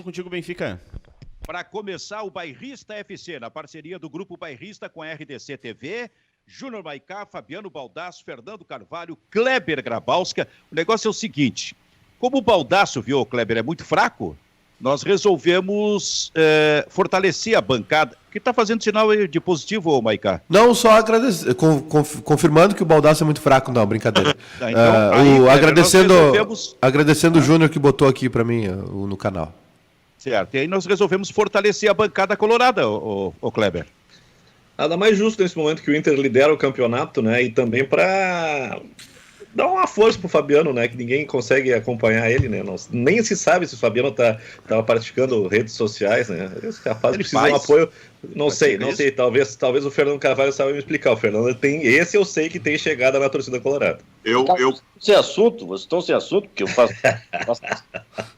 contigo, Benfica. Para começar, o Bairrista FC, na parceria do Grupo Bairrista com a RDC TV, Júnior Maicá, Fabiano Baldasso, Fernando Carvalho, Kleber Grabowska. O negócio é o seguinte, como o Baldasso, viu, Kleber, é muito fraco, nós resolvemos fortalecer a bancada. O que está fazendo sinal de positivo, Maicá? Não, só agradecer, confirmando que o Baldasso é muito fraco, não, brincadeira. Tá, então, Kleber, agradecendo o Júnior que botou aqui para mim no canal. Certo, e aí nós resolvemos fortalecer a bancada colorada, o Kleber. Nada mais justo nesse momento que o Inter lidera o campeonato, né? E também para dar uma força pro Fabiano, né? Que ninguém consegue acompanhar ele, né? Nem se sabe se o Fabiano tava praticando redes sociais, né? Esse rapaz precisa de um apoio. Não sei. Talvez o Fernando Carvalho saiba me explicar. O Fernando esse eu sei que tem chegada na torcida colorada. Vocês estão sem assunto, porque eu faço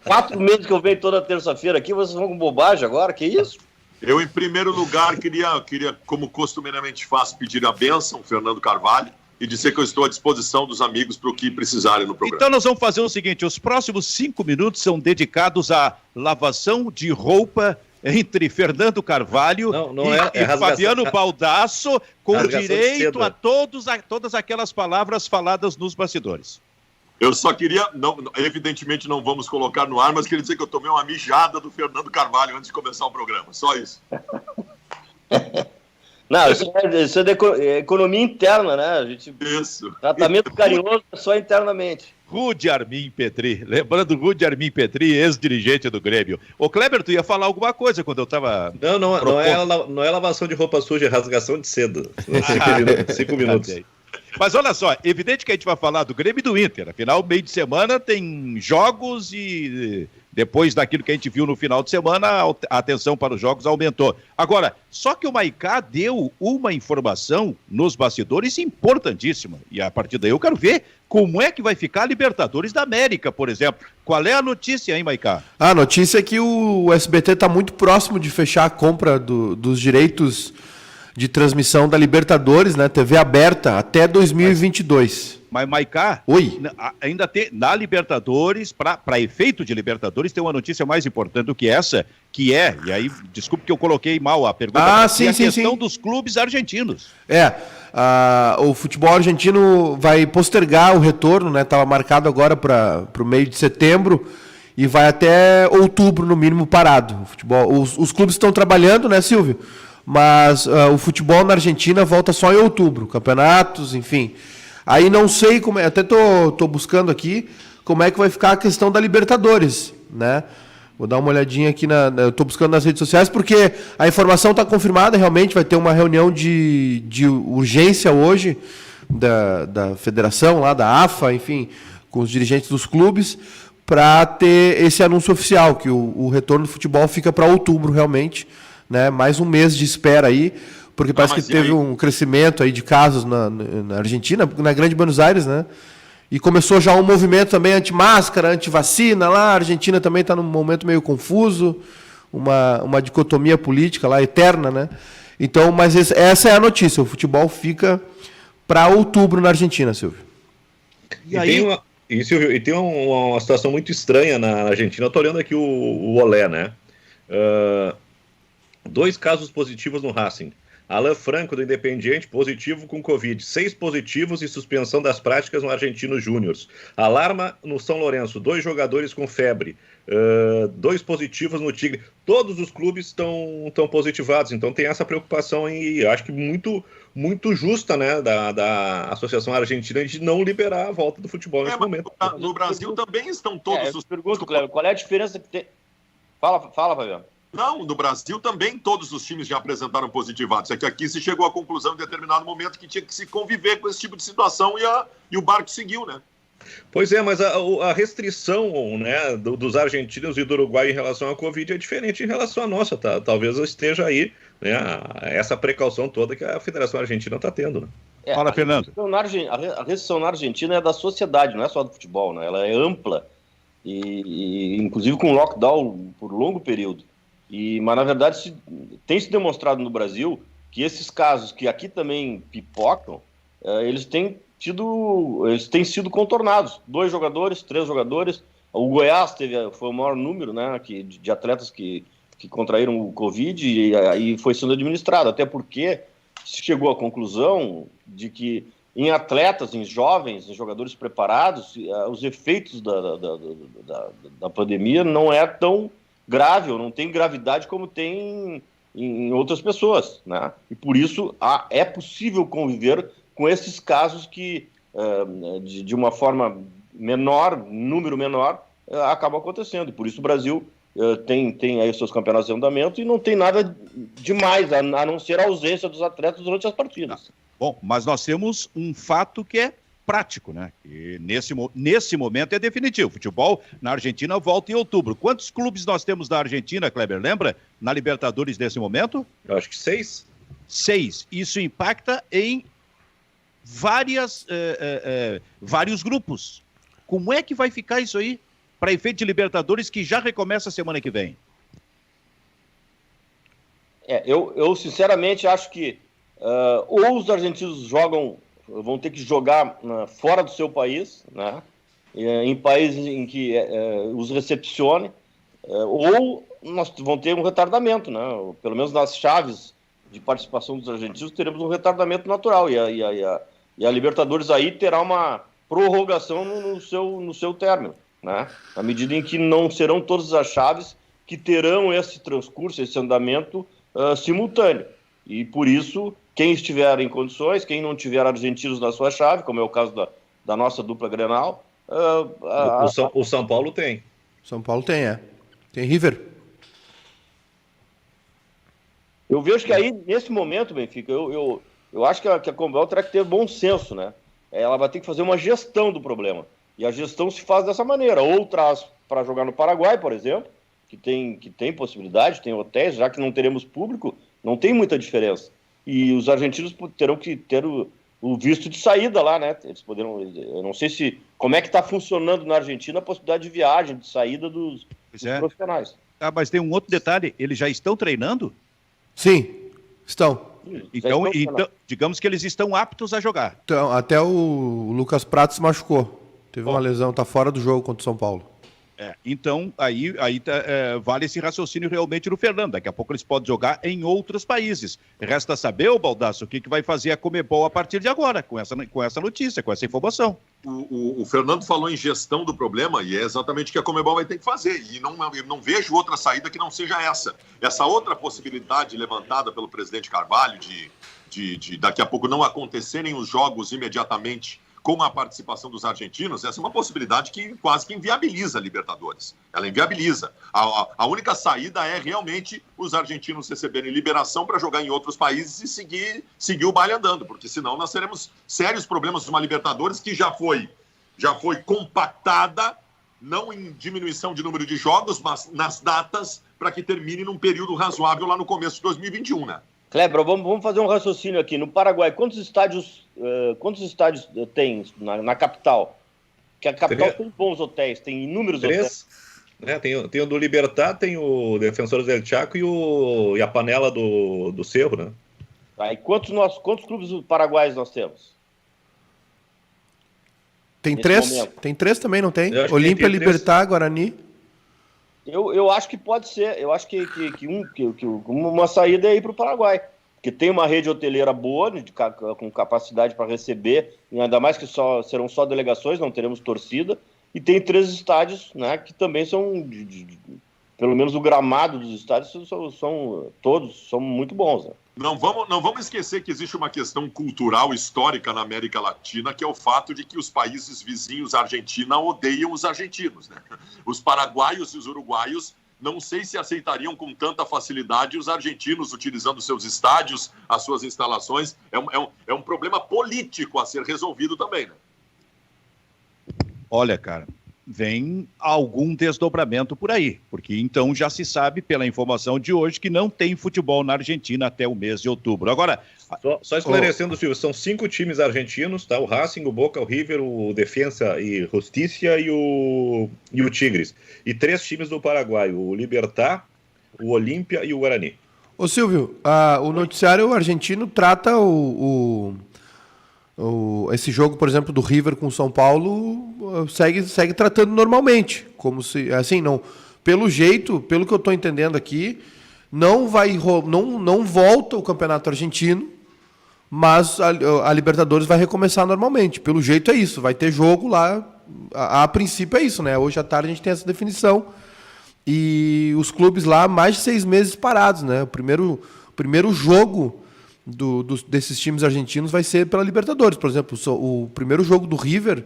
4 meses que eu venho toda terça-feira aqui, vocês vão com bobagem agora, que isso? Eu, em primeiro lugar, queria, como costumeiramente faço, pedir a bênção, Fernando Carvalho, e dizer que eu estou à disposição dos amigos para o que precisarem no programa. Então nós vamos fazer o seguinte, os próximos 5 minutos são dedicados à lavação de roupa entre Fernando Carvalho e Fabiano Baldasso, com direito a todas aquelas palavras faladas nos bastidores. Eu só queria, evidentemente não vamos colocar no ar, mas queria dizer que eu tomei uma mijada do Fernando Carvalho antes de começar o programa, só isso. Não, isso é de economia interna, né? Isso. Tratamento carinhoso é só internamente. Rude Armin Petri, lembrando Rude Armin Petri, ex-dirigente do Grêmio. Ô Kleber, tu ia falar alguma coisa quando eu estava... Não é lavação de roupa suja, é rasgação de cedo. 5 minutos. Mas olha só, evidente que a gente vai falar do Grêmio e do Inter. Afinal, meio de semana tem jogos e depois daquilo que a gente viu no final de semana, a atenção para os jogos aumentou. Agora, só que o Maicá deu uma informação nos bastidores importantíssima. E a partir daí eu quero ver como é que vai ficar a Libertadores da América, por exemplo. Qual é a notícia, hein, Maicá? A notícia é que o SBT está muito próximo de fechar a compra dos direitos de transmissão da Libertadores, né? TV aberta até 2022. Mas Maicá, oi, ainda tem na Libertadores, para efeito de Libertadores, tem uma notícia mais importante do que essa, que é, e aí, desculpe que eu coloquei mal a pergunta, sim, a questão dos clubes argentinos. O futebol argentino vai postergar o retorno, né? Estava marcado agora para o meio de setembro e vai até outubro, no mínimo, parado. O futebol, os clubes estão trabalhando, né, Silvio? Mas o futebol na Argentina volta só em outubro, campeonatos, enfim. Aí não sei como é, até tô buscando aqui como é que vai ficar a questão da Libertadores, né? Vou dar uma olhadinha aqui, eu tô buscando nas redes sociais, porque a informação está confirmada, realmente vai ter uma reunião de urgência hoje da federação, lá da AFA, enfim, com os dirigentes dos clubes, para ter esse anúncio oficial, que o retorno do futebol fica para outubro, realmente, né? Mais um mês de espera aí, porque parece que teve um crescimento aí de casos na Argentina, na Grande Buenos Aires, né? E começou já um movimento também anti-máscara, anti-vacina lá, a Argentina também está num momento meio confuso, uma dicotomia política lá eterna, né? Então, mas essa é a notícia, o futebol fica para outubro na Argentina, Silvio. E tem uma situação muito estranha na Argentina, eu estou olhando aqui o Olé, né? 2 casos positivos no Racing. Alan Franco, do Independiente, positivo com Covid. 6 positivos e suspensão das práticas no Argentino Júnior. Alarma no São Lourenço. 2 jogadores com febre. 2 positivos no Tigre. Todos os clubes estão positivados. Então tem essa preocupação, e acho que muito, muito justa, né, da Associação Argentina de não liberar a volta do futebol nesse momento. No Brasil também estão todos os... Pergunto, Cléber, qual é a diferença que tem... Fala, Fabiano. Não, no Brasil também todos os times já apresentaram positivados. É que aqui se chegou à conclusão em determinado momento que tinha que se conviver com esse tipo de situação e o barco seguiu, né? Pois é, mas a restrição, né, dos argentinos e do Uruguai em relação à Covid é diferente em relação à nossa, tá? Talvez esteja aí, né, essa precaução toda que a Federação Argentina está tendo, né? Fala, Fernando. A restrição na Argentina é da sociedade, não é só do futebol, né? Ela é ampla e inclusive com lockdown por longo período. Mas, na verdade, tem se demonstrado no Brasil que esses casos que aqui também pipocam, eles têm sido contornados. 2 jogadores, 3 jogadores, O Goiás foi o maior número, né, de atletas que contraíram o Covid e aí foi sendo administrado, até porque se chegou à conclusão de que em atletas, em jovens, em jogadores preparados, os efeitos da pandemia não é tão grave, ou não tem gravidade como tem em outras pessoas, né? E por isso é possível conviver com esses casos que, de uma forma menor, número menor, acabam acontecendo. E por isso o Brasil tem aí os seus campeonatos em andamento e não tem nada demais, a não ser a ausência dos atletas durante as partidas. Bom, mas nós temos um fato que é prático, né? E nesse momento é definitivo. O futebol na Argentina volta em outubro. Quantos clubes nós temos na Argentina, Kleber? Lembra? Na Libertadores nesse momento? Eu acho que 6. 6. Isso impacta em vários grupos. Como é que vai ficar isso aí para efeito de Libertadores que já recomeça a semana que vem? Eu sinceramente acho que ou os argentinos vão ter que jogar fora do seu país, né, em países em que os recepcione, ou nós vamos ter um retardamento, né, pelo menos nas chaves de participação dos argentinos teremos um retardamento natural e a Libertadores aí terá uma prorrogação no seu término, né, na medida em que não serão todas as chaves que terão esse transcurso, esse andamento simultâneo. E por isso, quem estiver em condições, quem não tiver argentinos na sua chave, como é o caso da nossa dupla Grenal... O São Paulo tem. São Paulo tem, Tem River. Eu vejo que aí, nesse momento, Benfica, eu acho que a Conmebol terá que ter bom senso, né? Ela vai ter que fazer uma gestão do problema. E a gestão se faz dessa maneira. Ou traz para jogar no Paraguai, por exemplo, que tem possibilidade, tem hotéis, já que não teremos público, não tem muita diferença. E os argentinos terão que ter o visto de saída lá, né? Eles poderão, eu não sei como é que está funcionando na Argentina a possibilidade de viagem, de saída dos profissionais. Mas tem um outro detalhe, eles já estão treinando? Sim, estão. Então, digamos que eles estão aptos a jogar. Então, até o Lucas Prato se machucou. Teve uma lesão, está fora do jogo contra o São Paulo. Então, aí vale esse raciocínio realmente no Fernando. Daqui a pouco eles podem jogar em outros países. Resta saber, Baldasso, o que vai fazer a Conmebol a partir de agora, com essa notícia, com essa informação. O Fernando falou em gestão do problema e é exatamente o que a Conmebol vai ter que fazer. E eu não vejo outra saída que não seja essa. Essa outra possibilidade levantada pelo presidente Carvalho de daqui a pouco não acontecerem os jogos imediatamente com a participação dos argentinos, essa é uma possibilidade que quase que inviabiliza a Libertadores. Ela inviabiliza. A única saída é realmente os argentinos receberem liberação para jogar em outros países e seguir o baile andando, porque senão nós teremos sérios problemas de uma Libertadores que já foi compactada, não em diminuição de número de jogos, mas nas datas, para que termine num período razoável lá no começo de 2021, né? Kleber, vamos fazer um raciocínio aqui. No Paraguai, quantos estádios tem na capital? Porque a capital tem bons hotéis, tem inúmeros 3, hotéis. Né? Tem o do Libertad, tem o Defensores del Chaco e a panela do Cerro, né? E quantos clubes paraguaios nós temos? Tem 3? Tem 3 também, não tem? Olímpia, Libertad, Guarani. Eu acho que pode ser. Eu acho que uma saída é ir para o Paraguai. Porque tem uma rede hoteleira boa, com capacidade para receber, e ainda mais que serão só delegações, não teremos torcida. E tem 3 estádios, né, que também são, pelo menos o gramado dos estádios, todos são muito bons. Né? Não vamos esquecer que existe uma questão cultural histórica na América Latina, que é o fato de que os países vizinhos à Argentina odeiam os argentinos, né? Os paraguaios e os uruguaios não sei se aceitariam com tanta facilidade os argentinos utilizando seus estádios, as suas instalações. É um problema político a ser resolvido também, né? Olha, cara, vem algum desdobramento por aí, porque então já se sabe pela informação de hoje que não tem futebol na Argentina até o mês de outubro. Agora, só esclarecendo, Silvio, são 5 times argentinos, tá? O Racing, o Boca, o River, o Defensa e Justicia e o Tigres. E 3 times do Paraguai, o Libertad, o Olímpia e o Guarani. Ô Silvio, o noticiário argentino trata Esse jogo, por exemplo, do River com o São Paulo, segue tratando normalmente, como se, assim, não, pelo jeito, pelo que eu estou entendendo aqui, não volta o Campeonato Argentino, mas a Libertadores vai recomeçar normalmente. Pelo jeito é isso, vai ter jogo lá, a princípio é isso, né? Hoje à tarde a gente tem essa definição. E os clubes lá, mais de 6 meses parados, né? O primeiro jogo desses times argentinos vai ser pela Libertadores. Por exemplo, o primeiro jogo do River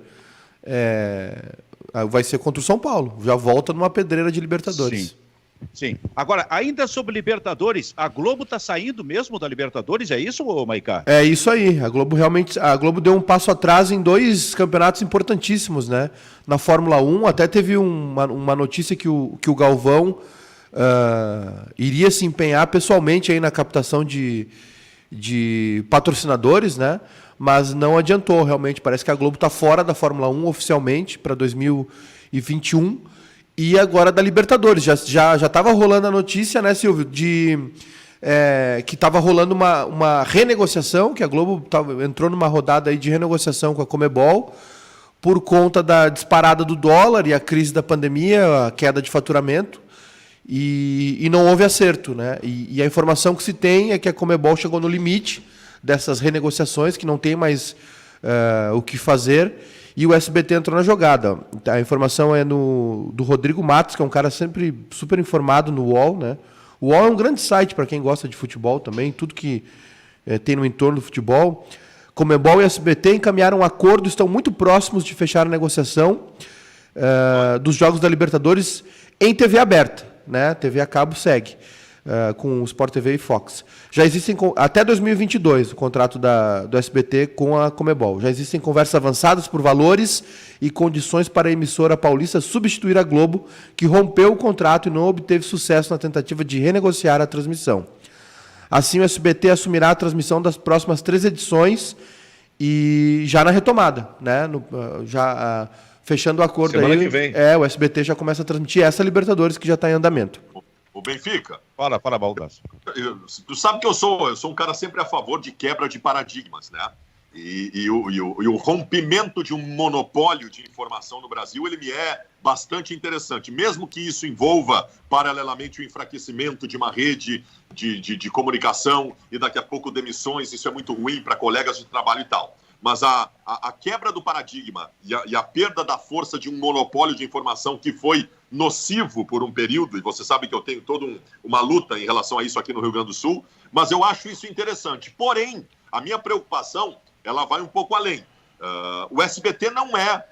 vai ser contra o São Paulo. Já volta numa pedreira de Libertadores. Sim. Agora, ainda sobre Libertadores, a Globo está saindo mesmo da Libertadores? É isso, Maicá? É isso aí. A Globo deu um passo atrás em 2 campeonatos importantíssimos, né? Na Fórmula 1, até teve uma notícia que o Galvão iria se empenhar pessoalmente aí na captação de patrocinadores, né? Mas não adiantou, realmente. Parece que a Globo está fora da Fórmula 1 oficialmente para 2021. E agora da Libertadores. Já estava rolando a notícia, né, Silvio, que estava rolando uma renegociação, que a Globo entrou numa rodada aí de renegociação com a Conmebol, por conta da disparada do dólar e a crise da pandemia, a queda de faturamento, e não houve acerto, né? E a informação que se tem é que a Conmebol chegou no limite dessas renegociações, que não tem mais o que fazer, e o SBT entrou na jogada. A informação é do Rodrigo Matos, que é um cara sempre super informado no UOL, né? O UOL é um grande site para quem gosta de futebol também, tudo que tem no entorno do futebol. Conmebol e SBT encaminharam um acordo, estão muito próximos de fechar a negociação dos jogos da Libertadores em TV aberta, né? TV a cabo segue, com o Sport TV e Fox. Já existem, até 2022, o contrato do SBT com a Conmebol. Já existem conversas avançadas por valores e condições para a emissora paulista substituir a Globo, que rompeu o contrato e não obteve sucesso na tentativa de renegociar a transmissão. Assim, o SBT assumirá a transmissão das próximas 3 edições e já na retomada, né? Fechando o acordo semana aí. Que vem. O SBT já começa a transmitir essa Libertadores que já está em andamento. O Benfica. Fala, Baldasso. Tu sabe que eu sou um cara sempre a favor de quebra de paradigmas, né? E o rompimento de um monopólio de informação no Brasil, ele me é bastante interessante, mesmo que isso envolva, paralelamente, o enfraquecimento de uma rede de comunicação e daqui a pouco demissões, isso é muito ruim para colegas de trabalho e tal. Mas a quebra do paradigma e a perda da força de um monopólio de informação que foi nocivo por um período, e você sabe que eu tenho toda uma luta em relação a isso aqui no Rio Grande do Sul, mas eu acho isso interessante. Porém, a minha preocupação, ela vai um pouco além. O SBT não é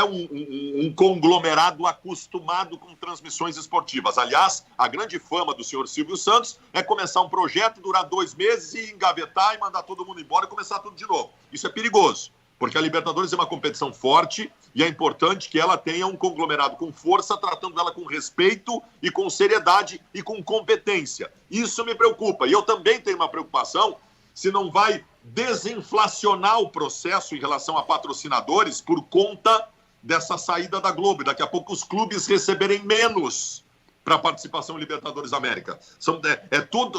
um conglomerado acostumado com transmissões esportivas. Aliás, a grande fama do senhor Silvio Santos é começar um projeto, durar 2 meses e engavetar e mandar todo mundo embora e começar tudo de novo. Isso é perigoso, porque a Libertadores é uma competição forte e é importante que ela tenha um conglomerado com força, tratando ela com respeito e com seriedade e com competência. Isso me preocupa. E eu também tenho uma preocupação se não vai desinflacionar o processo em relação a patrocinadores por conta dessa saída da Globo. E daqui a pouco os clubes receberem menos para a participação em Libertadores América.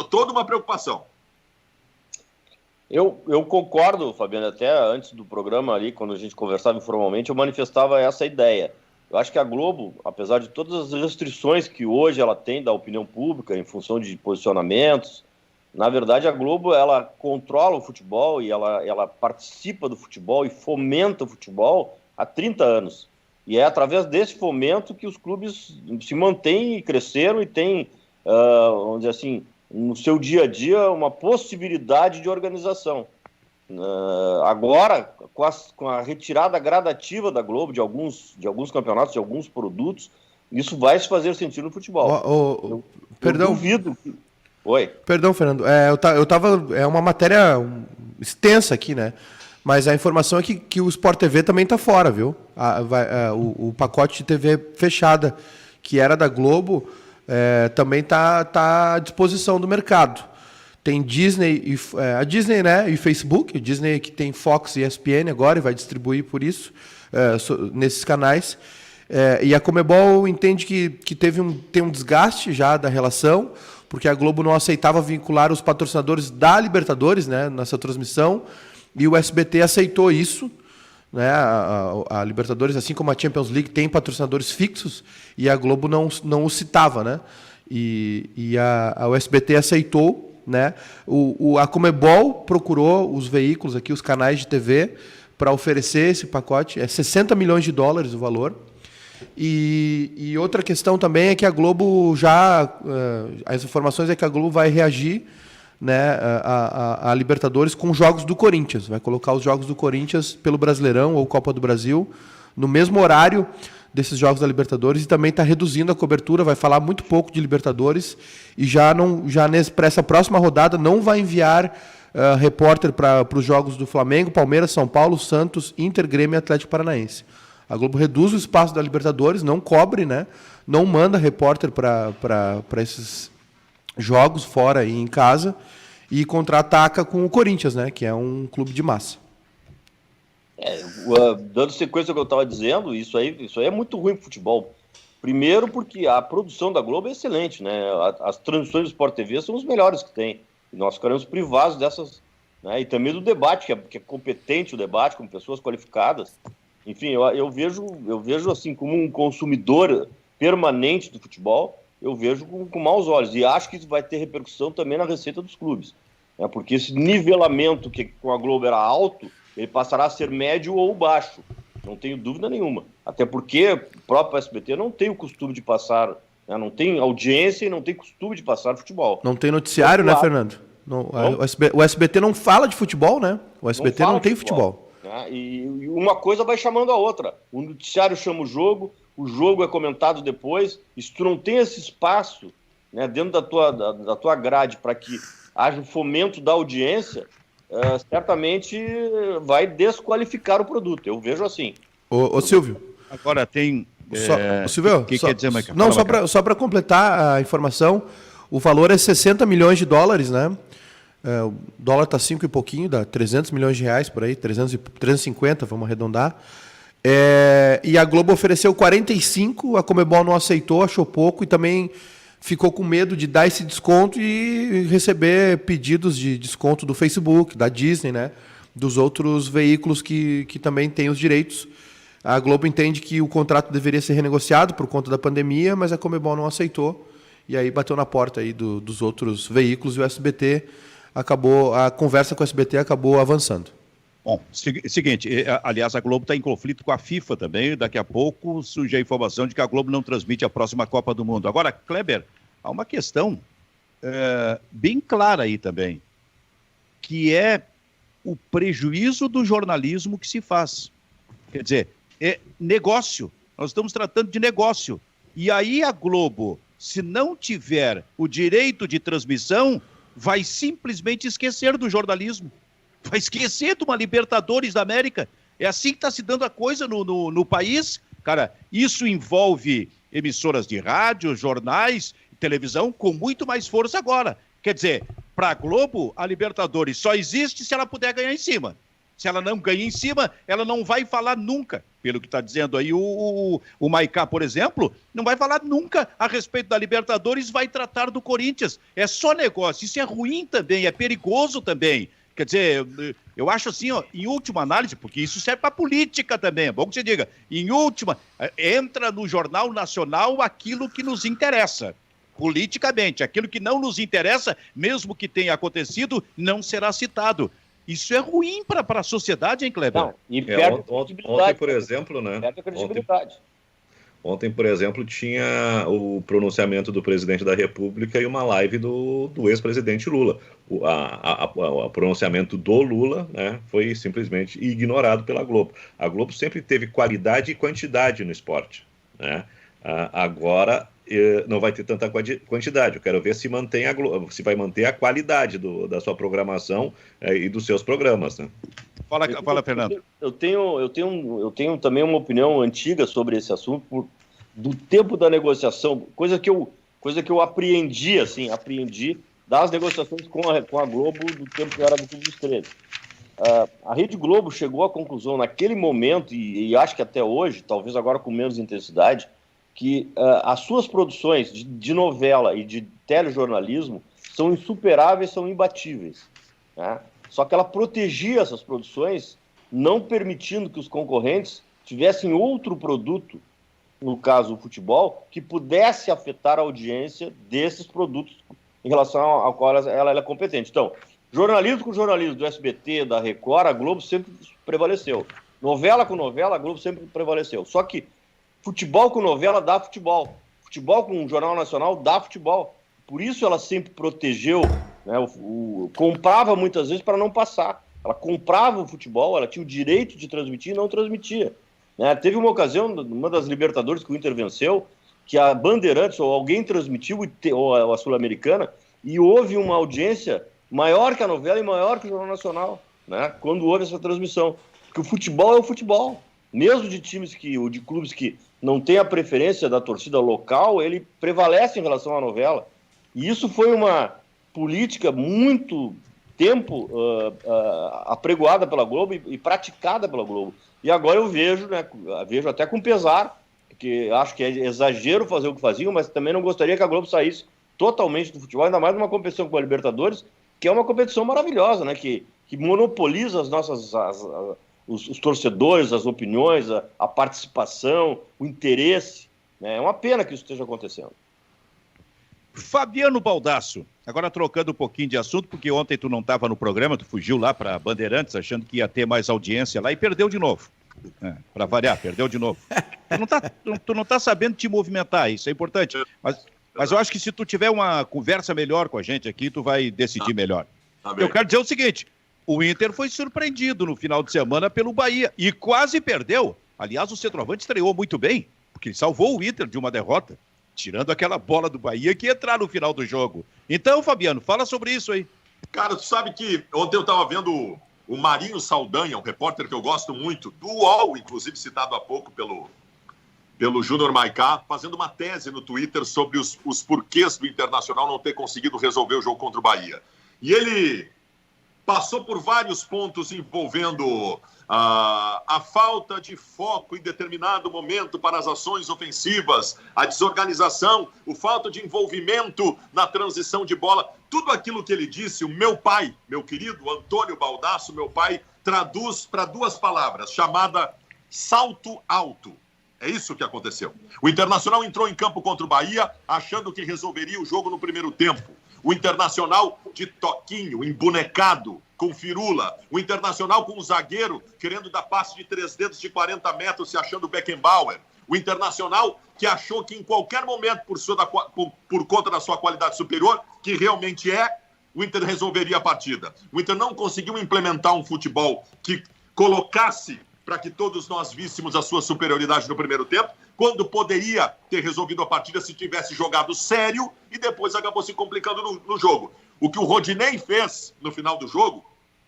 Toda uma preocupação. Eu concordo, Fabiano, até antes do programa ali, quando a gente conversava informalmente, eu manifestava essa ideia. Eu acho que a Globo, apesar de todas as restrições que hoje ela tem da opinião pública em função de posicionamentos, na verdade, a Globo, ela controla o futebol e ela participa do futebol e fomenta o futebol há 30 anos. E é através desse fomento que os clubes se mantêm e cresceram e têm, vamos dizer assim, no seu dia a dia, uma possibilidade de organização. Agora, com a retirada gradativa da Globo de alguns campeonatos, de alguns produtos, isso vai se fazer sentido no futebol. Perdão. Eu duvido que... Oi. Perdão, Fernando. Eu tava. É uma matéria extensa aqui, né? Mas a informação é que o Sport TV também está fora, viu? O pacote de TV fechada, que era da Globo, também está à disposição do mercado. Tem Disney, a Disney, né, e Facebook. A Disney que tem Fox e ESPN agora e vai distribuir por isso, nesses canais. E a Conmebol entende que tem um desgaste já da relação, porque a Globo não aceitava vincular os patrocinadores da Libertadores, né, nessa transmissão, e o SBT aceitou isso, né? A Libertadores, assim como a Champions League, tem patrocinadores fixos e a Globo não o citava, né? E o SBT aceitou, né? A Conmebol procurou os veículos aqui, os canais de TV, para oferecer esse pacote. É 60 milhões de dólares o valor. E outra questão também é que a Globo as informações é que a Globo vai reagir, né, a Libertadores com jogos do Corinthians. Vai colocar os jogos do Corinthians pelo Brasileirão ou Copa do Brasil no mesmo horário desses jogos da Libertadores, e também está reduzindo a cobertura, vai falar muito pouco de Libertadores, e para essa próxima rodada não vai enviar repórter para os jogos do Flamengo, Palmeiras, São Paulo, Santos, Inter, Grêmio e Atlético Paranaense. A Globo reduz o espaço da Libertadores, não cobre, né? Não manda repórter para esses jogos fora e em casa, e contra-ataca com o Corinthians, né? Que é um clube de massa. Dando sequência ao que eu estava dizendo, isso aí é muito ruim para o futebol. Primeiro porque a produção da Globo é excelente, né? As transmissões do Sport TV são os melhores que tem. E nós ficaremos privados dessas, né? E também do debate, que é competente o debate, com pessoas qualificadas. Enfim, eu vejo assim, como um consumidor permanente do futebol, eu vejo com maus olhos. E acho que isso vai ter repercussão também na receita dos clubes, né? Porque esse nivelamento que com a Globo era alto, ele passará a ser médio ou baixo. Não tenho dúvida nenhuma. Até porque o próprio SBT não tem o costume de passar, né? Não tem audiência e não tem costume de passar futebol. Não tem noticiário, né, Fernando? O SBT não fala de futebol, né? O SBT não tem futebol. Né? E uma coisa vai chamando a outra. O noticiário chama o jogo é comentado depois. E se tu não tem esse espaço, né, dentro da tua grade para que haja um fomento da audiência, certamente vai desqualificar o produto. Eu vejo assim. Ô Silvio. Agora tem... Silvio, o que quer dizer, Maicon? Não, só para completar a informação, o valor é 60 milhões de dólares, né? O dólar está 5 e pouquinho, dá 300 milhões de reais por aí, 350, vamos arredondar. E a Globo ofereceu 45, a Conmebol não aceitou, achou pouco e também ficou com medo de dar esse desconto e receber pedidos de desconto do Facebook, da Disney, né? Dos outros veículos que também têm os direitos. A Globo entende que o contrato deveria ser renegociado por conta da pandemia, mas a Conmebol não aceitou. E aí bateu na porta aí dos outros veículos e o SBT a conversa com o SBT acabou avançando. Bom, seguinte, aliás, a Globo está em conflito com a FIFA também, daqui a pouco surge a informação de que a Globo não transmite a próxima Copa do Mundo. Agora, Kleber, há uma questão bem clara aí também, que é o prejuízo do jornalismo que se faz. Quer dizer, é negócio, nós estamos tratando de negócio. E aí a Globo, se não tiver o direito de transmissão, vai simplesmente esquecer do jornalismo. Vai esquecer de uma Libertadores da América. É assim que está se dando a coisa no país. Cara, isso envolve emissoras de rádio, jornais, televisão, com muito mais força agora. Quer dizer, para a Globo, a Libertadores só existe se ela puder ganhar em cima. Se ela não ganha em cima, ela não vai falar nunca. Pelo que está dizendo aí o Maicá, por exemplo, não vai falar nunca a respeito da Libertadores, vai tratar do Corinthians. É só negócio. Isso é ruim também, é perigoso também. Quer dizer, eu acho assim, ó, em última análise, porque isso serve para política também, é bom que você diga, em última, entra no Jornal Nacional aquilo que nos interessa, politicamente, aquilo que não nos interessa, mesmo que tenha acontecido, não será citado. Isso é ruim para a sociedade, hein, Kleber? Não, e perde ontem, por exemplo, né? Perde a credibilidade. Ontem, por exemplo, tinha o pronunciamento do presidente da República e uma live do ex-presidente Lula. O pronunciamento do Lula, né, foi simplesmente ignorado pela Globo. A Globo sempre teve qualidade e quantidade no esporte, né? Agora não vai ter tanta quantidade. Eu quero ver se mantém se vai manter a qualidade da sua programação e dos seus programas, né? Fala, Fernando. Eu tenho também uma opinião antiga sobre esse assunto, do tempo da negociação, coisa que eu aprendi das negociações com a Globo do tempo que eu era do Clube dos 13. A Rede Globo chegou à conclusão naquele momento, e acho que até hoje, talvez agora com menos intensidade, que as suas produções de novela e de telejornalismo são insuperáveis, são imbatíveis, né? Só que ela protegia essas produções, não permitindo que os concorrentes tivessem outro produto, no caso o futebol, que pudesse afetar a audiência desses produtos em relação ao qual ela é competente. Então, jornalismo com jornalismo do SBT, da Record, a Globo sempre prevaleceu. Novela com novela, a Globo sempre prevaleceu. Só que futebol com novela dá futebol. Futebol com Jornal Nacional dá futebol. Por isso ela sempre protegeu, né, comprava muitas vezes para não passar. Ela comprava o futebol, ela tinha o direito de transmitir e não transmitia. Né? Teve uma ocasião, uma das Libertadores que o Inter venceu, que a Bandeirantes ou alguém transmitiu, ou a Sul-Americana, e houve uma audiência maior que a novela e maior que o Jornal Nacional, né? Quando houve essa transmissão. Porque o futebol é o futebol. Mesmo de de clubes que não têm a preferência da torcida local, ele prevalece em relação à novela. E isso foi uma política muito tempo apregoada pela Globo e praticada pela Globo. E agora eu vejo, né, vejo até com pesar, porque acho que é exagero fazer o que faziam, mas também não gostaria que a Globo saísse totalmente do futebol, ainda mais numa competição com a Libertadores, que é uma competição maravilhosa, né, que monopoliza os torcedores, as opiniões, a participação, o interesse. Né? É uma pena que isso esteja acontecendo. Fabiano Baldasso, agora trocando um pouquinho de assunto, porque ontem tu não estava no programa, tu fugiu lá para Bandeirantes, achando que ia ter mais audiência lá e perdeu de novo. Para variar, perdeu de novo. Tu não tá sabendo te movimentar, isso é importante. Mas eu acho que se tu tiver uma conversa melhor com a gente aqui, tu vai decidir melhor. Eu quero dizer o seguinte, o Inter foi surpreendido no final de semana pelo Bahia e quase perdeu. Aliás, o centroavante estreou muito bem, porque ele salvou o Inter de uma derrota, tirando aquela bola do Bahia que ia entrar no final do jogo. Então, Fabiano, fala sobre isso aí. Cara, tu sabe que ontem eu estava vendo o Marinho Saldanha, um repórter que eu gosto muito, do UOL, inclusive citado há pouco pelo Júnior Maicá, fazendo uma tese no Twitter sobre os porquês do Internacional não ter conseguido resolver o jogo contra o Bahia. E ele passou por vários pontos envolvendo a falta de foco em determinado momento para as ações ofensivas, a desorganização, o falta de envolvimento na transição de bola. Tudo aquilo que ele disse, o meu pai, meu querido Antônio Baldasso, meu pai, traduz para duas palavras, chamada salto alto. É isso que aconteceu. O Internacional entrou em campo contra o Bahia, achando que resolveria o jogo no primeiro tempo. O Internacional de toquinho, embonecado, com firula. O Internacional com o zagueiro querendo dar passe de 3 dedos de 40 metros, se achando Beckenbauer. O Internacional que achou que em qualquer momento, por conta da sua qualidade superior, que realmente o Inter resolveria a partida. O Inter não conseguiu implementar um futebol que colocasse para que todos nós víssemos a sua superioridade no primeiro tempo, quando poderia ter resolvido a partida se tivesse jogado sério e depois acabou se complicando no jogo. O que o Rodinei fez no final do jogo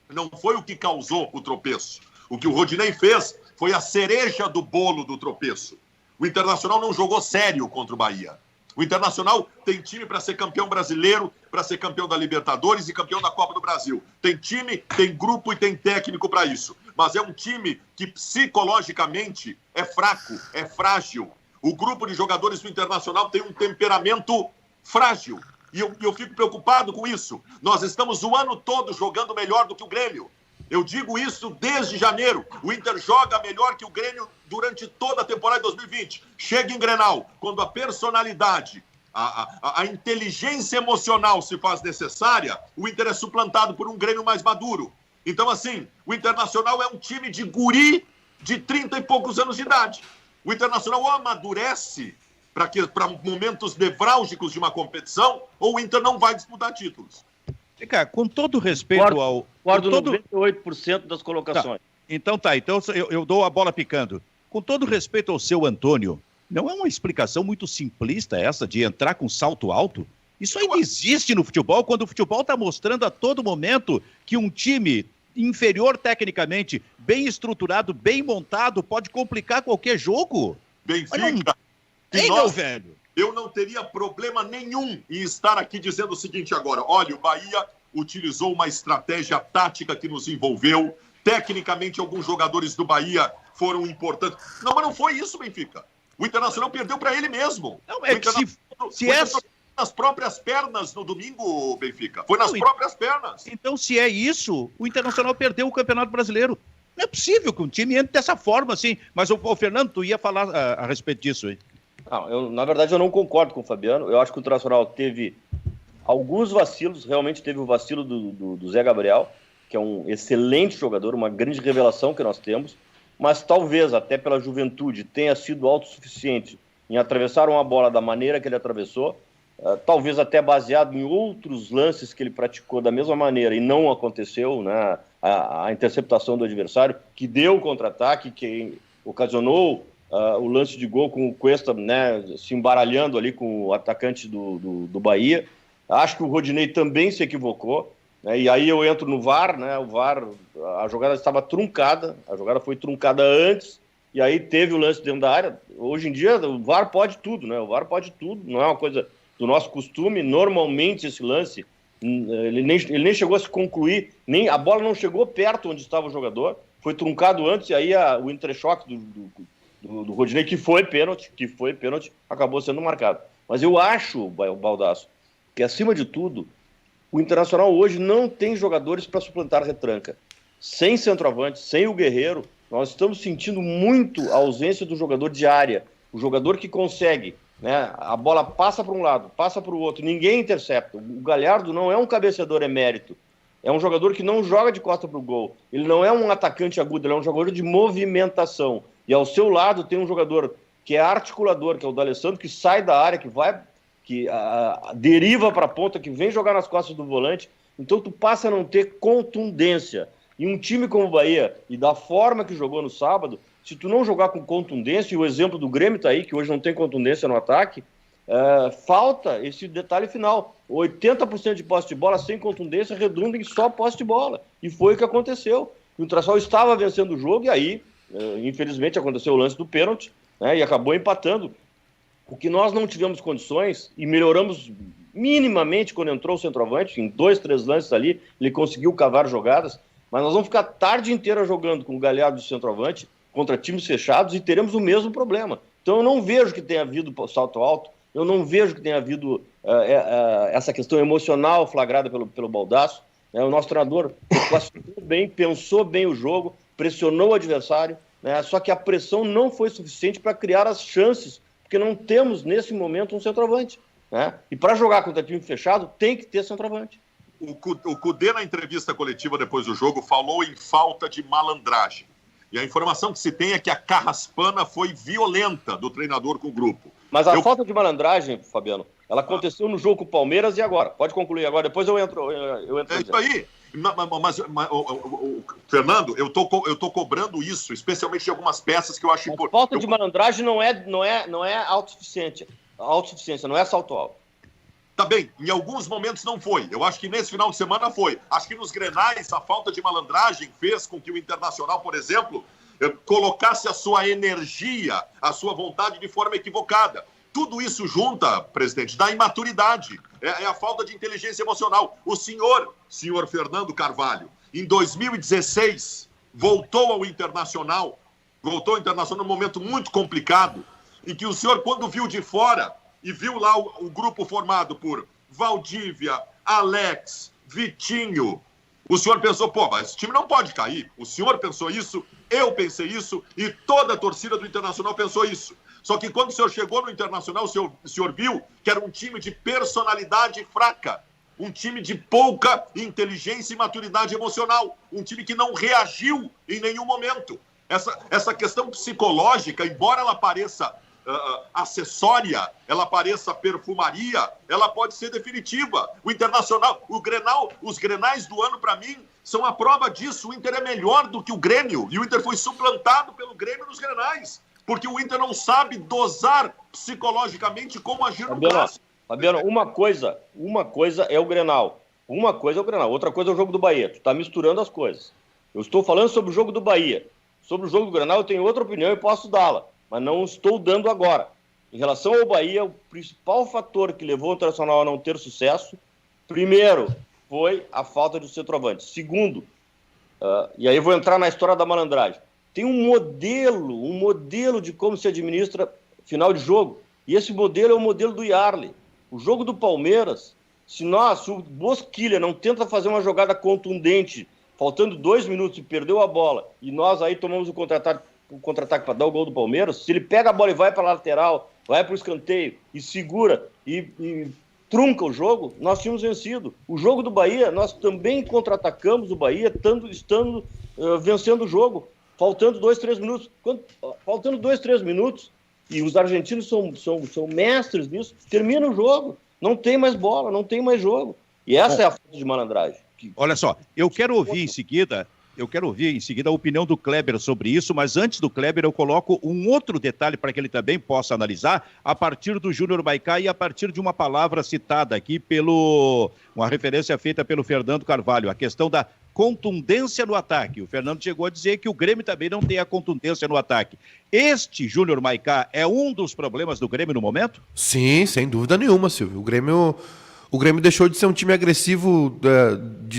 não foi o que causou o tropeço. O que o Rodinei fez foi a cereja do bolo do tropeço. O Internacional não jogou sério contra o Bahia. O Internacional tem time para ser campeão brasileiro, para ser campeão da Libertadores e campeão da Copa do Brasil. Tem time, tem grupo e tem técnico para isso. Mas é um time que psicologicamente é fraco, é frágil. O grupo de jogadores do Internacional tem um temperamento frágil. E eu fico preocupado com isso. Nós estamos o ano todo jogando melhor do que o Grêmio. Eu digo isso desde janeiro. O Inter joga melhor que o Grêmio durante toda a temporada de 2020. Chega em Grenal, quando a personalidade, a inteligência emocional se faz necessária, o Inter é suplantado por um Grêmio mais maduro. Então, assim, o Internacional é um time de guri de 30 e poucos anos de idade. O Internacional ou amadurece para momentos nevrálgicos de uma competição, ou o Inter não vai disputar títulos. Cara, com todo respeito ao... Guardo 98% das colocações. Então eu dou a bola picando. Com todo respeito ao seu Antônio, não é uma explicação muito simplista essa de entrar com salto alto? Isso ainda existe no futebol, quando o futebol está mostrando a todo momento que um time inferior tecnicamente, bem estruturado, bem montado, pode complicar qualquer jogo. Benfica, meu velho. Eu não teria problema nenhum em estar aqui dizendo o seguinte agora. Olha, o Bahia utilizou uma estratégia tática que nos envolveu. Tecnicamente, alguns jogadores do Bahia foram importantes. Não, mas não foi isso, Benfica. O Internacional perdeu para ele mesmo. Não, é que se nas próprias pernas no domingo, Benfica. Foi nas próprias pernas. Então, se é isso, o Internacional perdeu o Campeonato Brasileiro. Não é possível que um time entre dessa forma, assim. Mas, o Fernando, tu ia falar a respeito disso aí. Não, na verdade, eu não concordo com o Fabiano. Eu acho que o Internacional teve alguns vacilos. Realmente teve o vacilo do Zé Gabriel, que é um excelente jogador, uma grande revelação que nós temos. Mas talvez, até pela juventude, tenha sido autossuficiente em atravessar uma bola da maneira que ele atravessou. Talvez até baseado em outros lances que ele praticou da mesma maneira e não aconteceu, né? A interceptação do adversário, que deu o contra-ataque, que ocasionou o lance de gol com o Cuesta, né, se embaralhando ali com o atacante do Bahia. Acho que o Rodinei também se equivocou, né? E aí eu entro no VAR, né? O VAR, a jogada estava truncada, a jogada foi truncada antes, e aí teve o lance dentro da área. Hoje em dia o VAR pode tudo, né? O VAR pode tudo, não é uma coisa do nosso costume. Normalmente esse lance, ele nem chegou a se concluir, nem a bola não chegou perto onde estava o jogador, foi truncado antes, e aí o entrechoque do Rodinei, que foi pênalti, acabou sendo marcado. Mas eu acho, Baldasso, que acima de tudo, o Internacional hoje não tem jogadores para suplantar a retranca. Sem centroavante, sem o Guerreiro, nós estamos sentindo muito a ausência do jogador de área, o jogador que consegue, né? A bola passa para um lado, passa para o outro, ninguém intercepta. O Galhardo não é um cabeceador emérito, é um jogador que não joga de costa para o gol, ele não é um atacante agudo, ele é um jogador de movimentação. E ao seu lado tem um jogador que é articulador, que é o D'Alessandro, que sai da área, que deriva para a ponta, que vem jogar nas costas do volante. Então tu passa a não ter contundência. E um time como o Bahia, e da forma que jogou no sábado, se tu não jogar com contundência, e o exemplo do Grêmio está aí, que hoje não tem contundência no ataque, falta esse detalhe final. 80% de posse de bola sem contundência redunda em só posse de bola. E foi o que aconteceu. O Internacional estava vencendo o jogo, e aí, infelizmente, aconteceu o lance do pênalti, né, e acabou empatando. O que nós não tivemos condições, e melhoramos minimamente quando entrou o centroavante, em 2, 3 lances ali, ele conseguiu cavar jogadas, mas nós vamos ficar a tarde inteira jogando com o Galhardo de centroavante contra times fechados e teremos o mesmo problema. Então eu não vejo que tenha havido salto alto, eu não vejo que tenha havido essa questão emocional flagrada pelo Baldasso. Né? O nosso treinador classificou bem, pensou bem o jogo, pressionou o adversário, né? Só que a pressão não foi suficiente para criar as chances, porque não temos nesse momento um centroavante. Né? E para jogar contra time fechado tem que ter centroavante. O Cudê, na entrevista coletiva depois do jogo, falou em falta de malandragem. E a informação que se tem é que a carraspana foi violenta do treinador com o grupo. Mas a falta de malandragem, Fabiano, ela aconteceu no jogo com o Palmeiras e agora. Pode concluir agora, depois eu entro. É isso aí. Mas Fernando, eu tô cobrando isso, especialmente de algumas peças que eu acho importante. Falta de malandragem não é autossuficiência, não é salto alto. Tá bem, em alguns momentos não foi. Eu acho que nesse final de semana foi. Acho que nos Grenais a falta de malandragem fez com que o Internacional, por exemplo, colocasse a sua energia, a sua vontade de forma equivocada. Tudo isso junta, presidente, da imaturidade. É a falta de inteligência emocional. O senhor Fernando Carvalho, em 2016, voltou ao Internacional num momento muito complicado, em que o senhor, quando viu de fora e viu lá o grupo formado por Valdívia, Alex, Vitinho, o senhor pensou, mas esse time não pode cair. O senhor pensou isso, eu pensei isso e toda a torcida do Internacional pensou isso. Só que quando o senhor chegou no Internacional, o senhor viu que era um time de personalidade fraca, um time de pouca inteligência e maturidade emocional, um time que não reagiu em nenhum momento. Essa questão psicológica, embora ela pareça acessória, ela pareça perfumaria, ela pode ser definitiva. O Internacional, os Grenais do ano, para mim, são a prova disso. O Inter é melhor do que o Grêmio, e o Inter foi suplantado pelo Grêmio nos Grenais, porque o Inter não sabe dosar psicologicamente como agir no clássico. Fabiano, uma coisa é o Grenal. Outra coisa é o jogo do Bahia. Tu tá misturando as coisas. Eu estou falando sobre o jogo do Bahia. Sobre o jogo do Grenal eu tenho outra opinião e posso dá-la, mas não estou dando agora. Em relação ao Bahia, o principal fator que levou o Internacional a não ter sucesso, primeiro, foi a falta de centroavante. Segundo, e aí eu vou entrar na história da malandragem, tem um modelo de como se administra final de jogo, e esse modelo é o modelo do Yarley. O jogo do Palmeiras, se o Bosquilha não tenta fazer uma jogada contundente, faltando 2 minutos e perdeu a bola, e nós aí tomamos o contra-ataque para dar o gol do Palmeiras, se ele pega a bola e vai para a lateral, vai para o escanteio e segura e trunca o jogo, nós tínhamos vencido. O jogo do Bahia, nós também contra-atacamos o Bahia, estando vencendo o jogo, faltando 2, 3 minutos. Faltando 2, 3 minutos, e os argentinos são mestres nisso, termina o jogo, não tem mais bola, não tem mais jogo. E essa é a falta de malandragem. Olha só, eu quero ouvir em seguida a opinião do Kleber sobre isso, mas antes do Kleber eu coloco um outro detalhe para que ele também possa analisar a partir do Júnior Maicá e a partir de uma palavra citada aqui uma referência feita pelo Fernando Carvalho, a questão da contundência no ataque. O Fernando chegou a dizer que o Grêmio também não tem a contundência no ataque. Este Júnior Maicá é um dos problemas do Grêmio no momento? Sim, sem dúvida nenhuma, Silvio. O Grêmio deixou de ser um time agressivo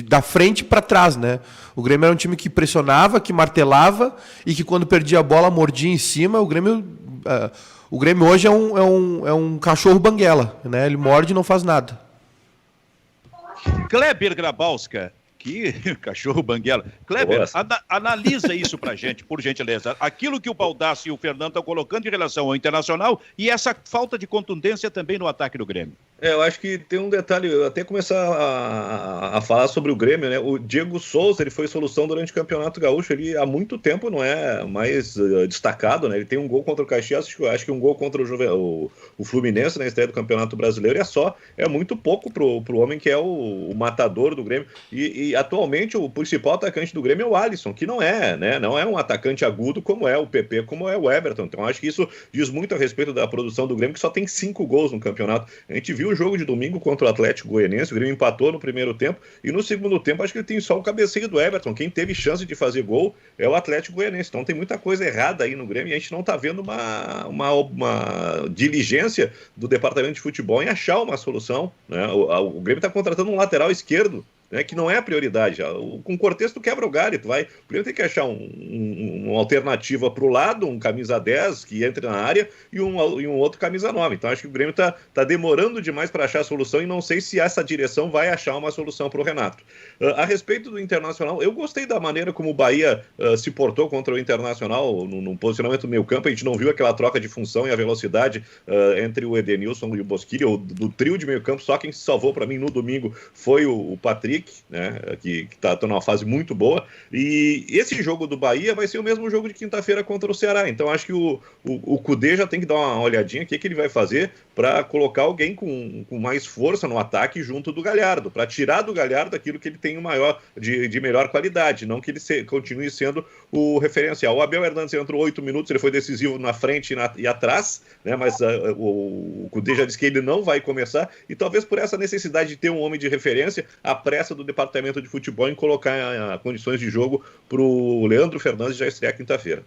da frente para trás, né? O Grêmio era um time que pressionava, que martelava e que quando perdia a bola mordia em cima. O Grêmio hoje é um cachorro banguela, né? Ele morde e não faz nada. Kleber Grabowska, que cachorro banguela. Kleber, analisa isso pra gente, por gentileza. Aquilo que o Baldassi e o Fernando estão colocando em relação ao Internacional e essa falta de contundência também no ataque do Grêmio. Eu acho que tem um detalhe, eu até começar a falar sobre o Grêmio, né? O Diego Souza, ele foi solução durante o Campeonato Gaúcho, ele há muito tempo não é mais destacado, né? Ele tem um gol contra o Caxias, acho que um gol contra o Fluminense na estreia do Campeonato Brasileiro, é muito pouco pro homem que é o matador do Grêmio. E atualmente o principal atacante do Grêmio é o Alisson, que não é, né? Não é um atacante agudo como é o PP, como é o Everton. Então acho que isso diz muito a respeito da produção do Grêmio, que só tem 5 gols no campeonato. A gente viu o jogo de domingo contra o Atlético Goianiense, o Grêmio empatou no primeiro tempo, e no segundo tempo acho que ele tem só o cabeceio do Everton. Quem teve chance de fazer gol é o Atlético Goianiense. Então tem muita coisa errada aí no Grêmio e a gente não está vendo uma diligência do departamento de futebol em achar uma solução, né? O Grêmio está contratando um lateral esquerdo, né, que não é a prioridade. Com o Cortez tu quebra o galho, o Grêmio tem que achar uma alternativa para o lado, um camisa 10 que entre na área e um outro camisa 9. Então acho que o Grêmio tá demorando demais para achar a solução e não sei se essa direção vai achar uma solução para o Renato. A respeito do Internacional, eu gostei da maneira como o Bahia se portou contra o Internacional no posicionamento do meio campo. A gente não viu aquela troca de função e a velocidade entre o Edenilson e o Bosquilha, do trio de meio campo. Só quem se salvou para mim no domingo foi o Patrick, né, que está numa fase muito boa, e esse jogo do Bahia vai ser o mesmo jogo de quinta-feira contra o Ceará. Então acho que o Cudê já tem que dar uma olhadinha o que ele vai fazer para colocar alguém com mais força no ataque junto do Galhardo, para tirar do Galhardo aquilo que ele tem de melhor qualidade, não que ele continue sendo o referencial. O Abel Hernandes entrou 8 minutos, ele foi decisivo na frente e atrás, né, mas o Cudê já disse que ele não vai começar, e talvez por essa necessidade de ter um homem de referência, a pressa do departamento de futebol em colocar condições de jogo para o Leandro Fernandes já estrear quinta-feira.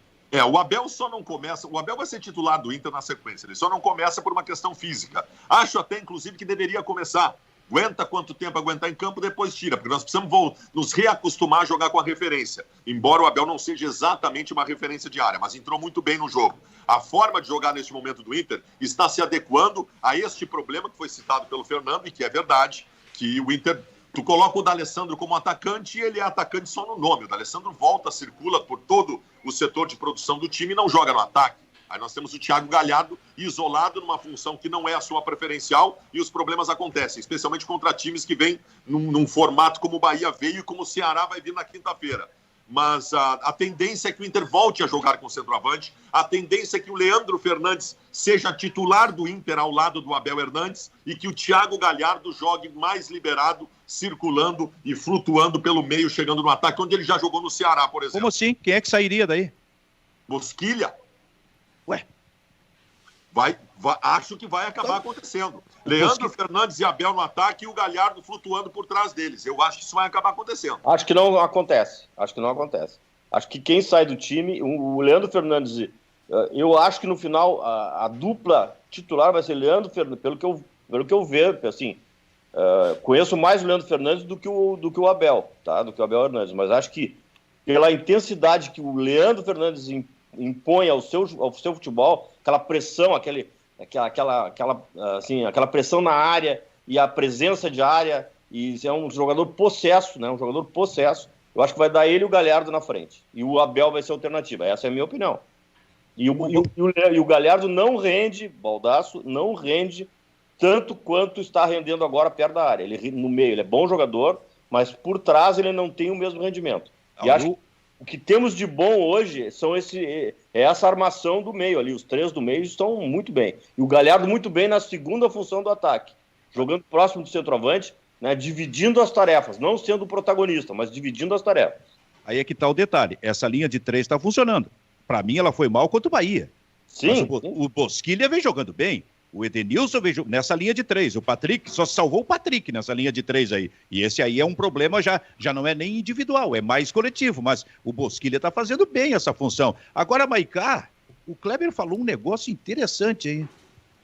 O Abel só não começa, o Abel vai ser titular do Inter na sequência, ele só não começa por uma questão física. Acho até, inclusive, que deveria começar. Aguenta quanto tempo aguentar em campo, depois tira, porque nós precisamos nos reacostumar a jogar com a referência. Embora o Abel não seja exatamente uma referência diária, mas entrou muito bem no jogo. A forma de jogar neste momento do Inter está se adequando a este problema que foi citado pelo Fernando, e que é verdade, que o Inter... Tu coloca o D'Alessandro como atacante e ele é atacante só no nome. O D'Alessandro volta, circula por todo o setor de produção do time e não joga no ataque. Aí nós temos o Thiago Galhardo isolado numa função que não é a sua preferencial e os problemas acontecem, especialmente contra times que vêm num formato como o Bahia veio e como o Ceará vai vir na quinta-feira. Mas a tendência é que o Inter volte a jogar com o centroavante, a tendência é que o Leandro Fernandes seja titular do Inter ao lado do Abel Hernandes e que o Thiago Galhardo jogue mais liberado, circulando e flutuando pelo meio, chegando no ataque, onde ele já jogou no Ceará, por exemplo. Como assim? Quem é que sairia daí? Bosquilha. Ué? Acho que vai acabar acontecendo. Leandro Fernandes e Abel no ataque e o Galhardo flutuando por trás deles. Eu acho que isso vai acabar acontecendo. Acho que não acontece. Acho que quem sai do time, o Leandro Fernandes, eu acho que no final a dupla titular vai ser Leandro Fernandes, pelo que eu vejo, assim, conheço mais o Leandro Fernandes do que o Abel, tá? Do que o Abel Hernandes, mas acho que pela intensidade que o Leandro Fernandes impõe ao seu futebol, aquela pressão, aquela pressão na área e a presença de área, e é um jogador possesso, né? Um jogador possesso. Eu acho que vai dar ele e o Galhardo na frente. E o Abel vai ser a alternativa. Essa é a minha opinião. E o Galhardo não rende, Baldasso, não rende tanto quanto está rendendo agora perto da área. Ele no meio, ele é bom jogador, mas por trás ele não tem o mesmo rendimento. E acho que o que temos de bom hoje é essa armação do meio ali. Os três do meio estão muito bem. E o Galhardo muito bem na segunda função do ataque. Jogando próximo do centroavante, né, dividindo as tarefas. Não sendo o protagonista, mas dividindo as tarefas. Aí é que está o detalhe. Essa linha de 3 está funcionando. Para mim, ela foi mal contra o Bahia. Sim. O Bosquilha vem jogando bem. O Edenilson veio nessa linha de 3. O Patrick só salvou o Patrick nessa linha de 3 aí. E esse aí é um problema já não é nem individual, é mais coletivo. Mas o Bosquilha está fazendo bem essa função. Agora, Maicá, o Kleber falou um negócio interessante aí.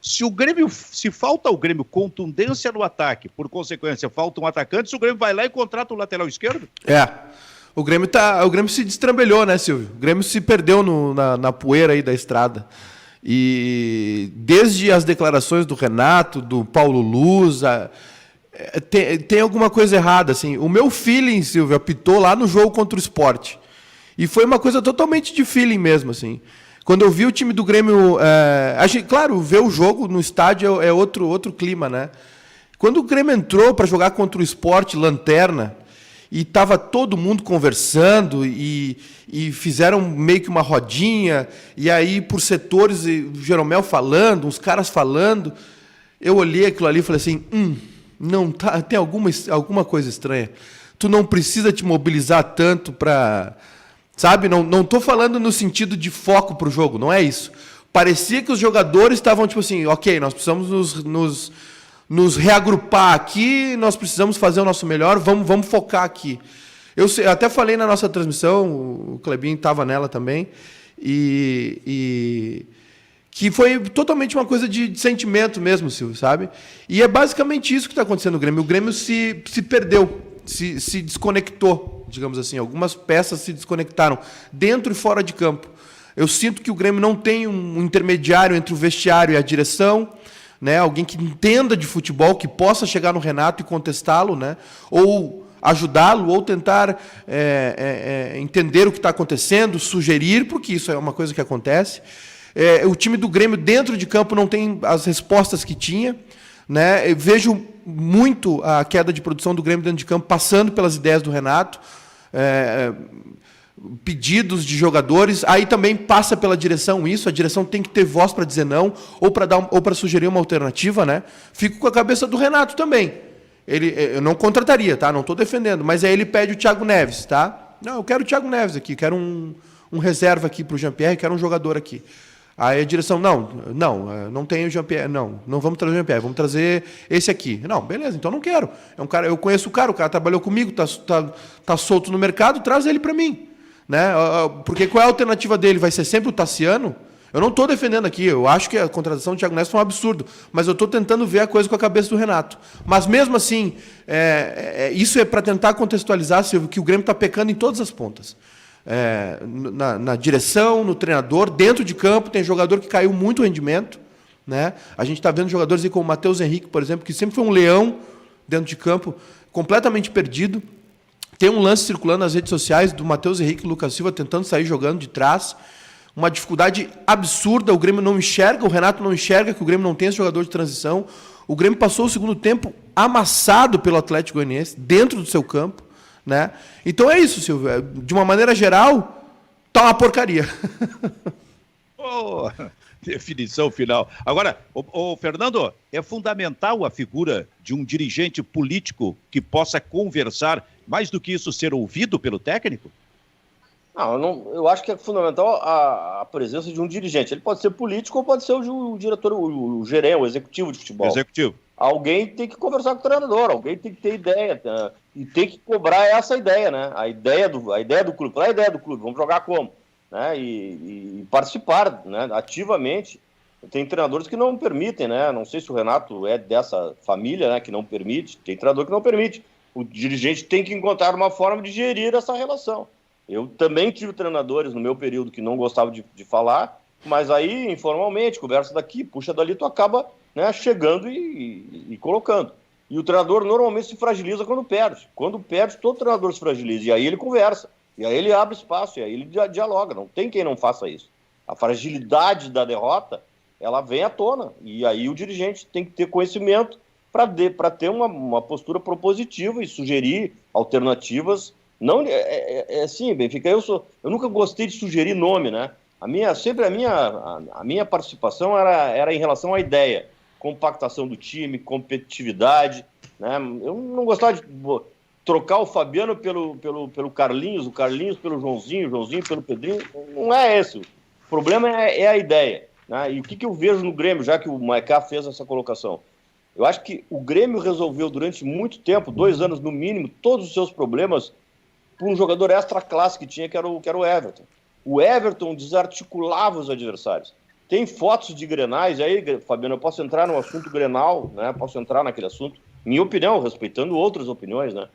Se falta ao Grêmio contundência no ataque, por consequência, falta um atacante, se o Grêmio vai lá e contrata o lateral esquerdo? O Grêmio se destrambelhou, né, Silvio? O Grêmio se perdeu na poeira aí da estrada. E desde as declarações do Renato, do Paulo Luz, tem alguma coisa errada, assim. O meu feeling, Silvio, apitou lá no jogo contra o Sport. E foi uma coisa totalmente de feeling mesmo, assim. Quando eu vi o time do Grêmio... claro, ver o jogo no estádio é outro clima, né? Quando o Grêmio entrou para jogar contra o Sport, lanterna, e estava todo mundo conversando e fizeram meio que uma rodinha, e aí por setores, o Jeromel falando, uns caras falando, eu olhei aquilo ali e falei assim, não tá, tem alguma coisa estranha. Tu não precisa te mobilizar tanto para... Sabe, não estou falando no sentido de foco para o jogo, não é isso. Parecia que os jogadores estavam tipo assim, ok, nós precisamos nos reagrupar aqui, nós precisamos fazer o nosso melhor, vamos focar aqui. Eu até falei na nossa transmissão, o Clebinho estava nela também, e que foi totalmente uma coisa de sentimento mesmo, Silvio, sabe? E é basicamente isso que está acontecendo no Grêmio. O Grêmio se perdeu, se desconectou, digamos assim. Algumas peças se desconectaram, dentro e fora de campo. Eu sinto que o Grêmio não tem um intermediário entre o vestiário e a direção, né? Alguém que entenda de futebol, que possa chegar no Renato e contestá-lo, né? Ou ajudá-lo, ou tentar entender o que está acontecendo, sugerir, porque isso é uma coisa que acontece. O time do Grêmio dentro de campo não tem as respostas que tinha, né? Eu vejo muito a queda de produção do Grêmio dentro de campo passando pelas ideias do Renato, pedidos de jogadores, aí também passa pela direção isso, a direção tem que ter voz para dizer não, ou para sugerir uma alternativa, né? Fico com a cabeça do Renato também. Eu não contrataria, tá? Não estou defendendo, mas aí ele pede o Thiago Neves, tá? Não, eu quero o Thiago Neves aqui, quero um reserva aqui para o Jean-Pierre, quero um jogador aqui. Aí a direção, não tem o Jean-Pierre, não vamos trazer o Jean-Pierre, vamos trazer esse aqui. Não, beleza, então não quero. É um cara, eu conheço o cara trabalhou comigo, tá solto no mercado, traz ele para mim. Né? Porque qual é a alternativa dele? Vai ser sempre o Tassiano? Eu não estou defendendo aqui, eu acho que a contratação do Thiago Neves foi um absurdo, mas eu estou tentando ver a coisa com a cabeça do Renato. Mas mesmo assim, isso é para tentar contextualizar, Silvio, que o Grêmio está pecando em todas as pontas. Na direção, no treinador, dentro de campo, tem jogador que caiu muito o rendimento, né? A gente está vendo jogadores aí como o Matheus Henrique, por exemplo, que sempre foi um leão dentro de campo, completamente perdido. Tem um lance circulando nas redes sociais do Matheus Henrique e Lucas Silva tentando sair jogando de trás. Uma dificuldade absurda, o Grêmio não enxerga, o Renato não enxerga que o Grêmio não tem esse jogador de transição. O Grêmio passou o segundo tempo amassado pelo Atlético Goianiense, dentro do seu campo, né? Então é isso, Silvio. De uma maneira geral, tá uma porcaria. Oh, definição final. Agora, Fernando, é fundamental a figura de um dirigente político que possa conversar, mais do que isso, ser ouvido pelo técnico? Eu acho que é fundamental a presença de um dirigente. Ele pode ser político ou pode ser o diretor, o gerente, o executivo de futebol. Executivo. Alguém tem que conversar com o treinador, alguém tem que ter ideia, e tem que cobrar essa ideia, né? A ideia do clube. Qual é a ideia do clube? Vamos jogar como? Né? E participar, né? Ativamente. Tem treinadores que não permitem, né? Não sei se o Renato é dessa família, né? Que não permite. Tem treinador que não permite. O dirigente tem que encontrar uma forma de gerir essa relação. Eu também tive treinadores no meu período que não gostavam de falar, Mas aí, informalmente, conversa daqui, puxa dali, tu acaba, né, chegando e colocando. E o treinador normalmente se fragiliza quando perde. Quando perde, todo treinador se fragiliza. E aí ele conversa. E aí ele abre espaço. E aí ele dialoga. Não tem quem não faça isso. A fragilidade da derrota, ela vem à tona. E aí o dirigente tem que ter conhecimento para ter uma postura propositiva e sugerir alternativas. Não, assim, Benfica, eu nunca gostei de sugerir nome, né? A minha participação era em relação à ideia. Compactação do time, competitividade, né? Eu não gostava de trocar o Fabiano pelo Carlinhos, o Carlinhos pelo Joãozinho, o Joãozinho pelo Pedrinho. Não é esse. O problema é a ideia, né? E o que eu vejo no Grêmio, já que o Maicá fez essa colocação? Eu acho que o Grêmio resolveu durante muito tempo, 2 anos no mínimo, todos os seus problemas por um jogador extra classe que tinha, que era o Everton. O Everton desarticulava os adversários. Tem fotos de Grenais, e aí, Fabiano, eu posso entrar no assunto Grenal, né? Posso entrar naquele assunto, minha opinião, respeitando outras opiniões, né?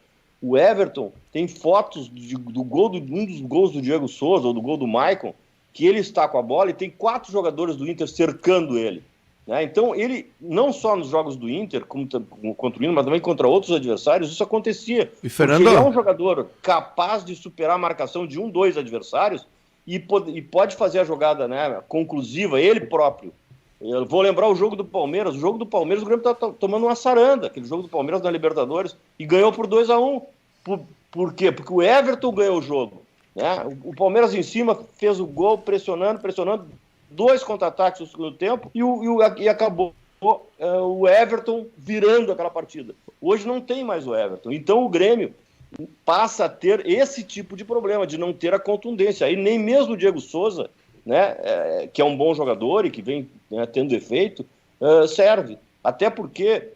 O Everton tem fotos do gol um dos gols do Diego Souza, ou do gol do Maicon, que ele está com a bola e tem 4 jogadores do Inter cercando ele, né? Então, ele, não só nos jogos do Inter, contra o Inter, mas também contra outros adversários, isso acontecia. E Fernando... Porque ele é um jogador capaz de superar a marcação de 2 adversários, e pode fazer a jogada, né, conclusiva, ele próprio. Eu vou lembrar o jogo do Palmeiras. O jogo do Palmeiras, o Grêmio está tomando uma saranda, aquele jogo do Palmeiras na Libertadores, e ganhou por 2-1. Por quê? Porque o Everton ganhou o jogo, né? O Palmeiras em cima fez o gol, pressionando, 2 contra-ataques no segundo tempo, e acabou o Everton virando aquela partida. Hoje não tem mais o Everton. Então o Grêmio passa a ter esse tipo de problema, de não ter a contundência. Aí nem mesmo o Diego Souza, né, que é um bom jogador e que vem, né, tendo efeito, serve. Até porque,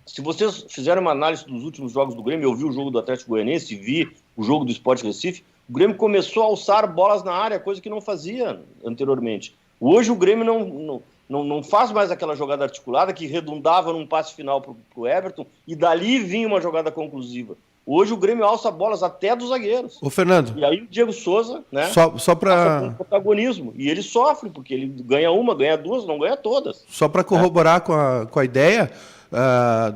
se vocês fizerem uma análise dos últimos jogos do Grêmio, eu vi o jogo do Atlético Goianiense, vi o jogo do Sport Recife, o Grêmio começou a alçar bolas na área, coisa que não fazia anteriormente. Hoje o Grêmio não faz mais aquela jogada articulada que redundava num passe final para o Everton e dali vinha uma jogada conclusiva. Hoje o Grêmio alça bolas até dos zagueiros. Ô, Fernando. E aí o Diego Souza, né, só para protagonismo. E ele sofre, porque ele ganha uma, ganha 2, não ganha todas. Só para corroborar com a ideia,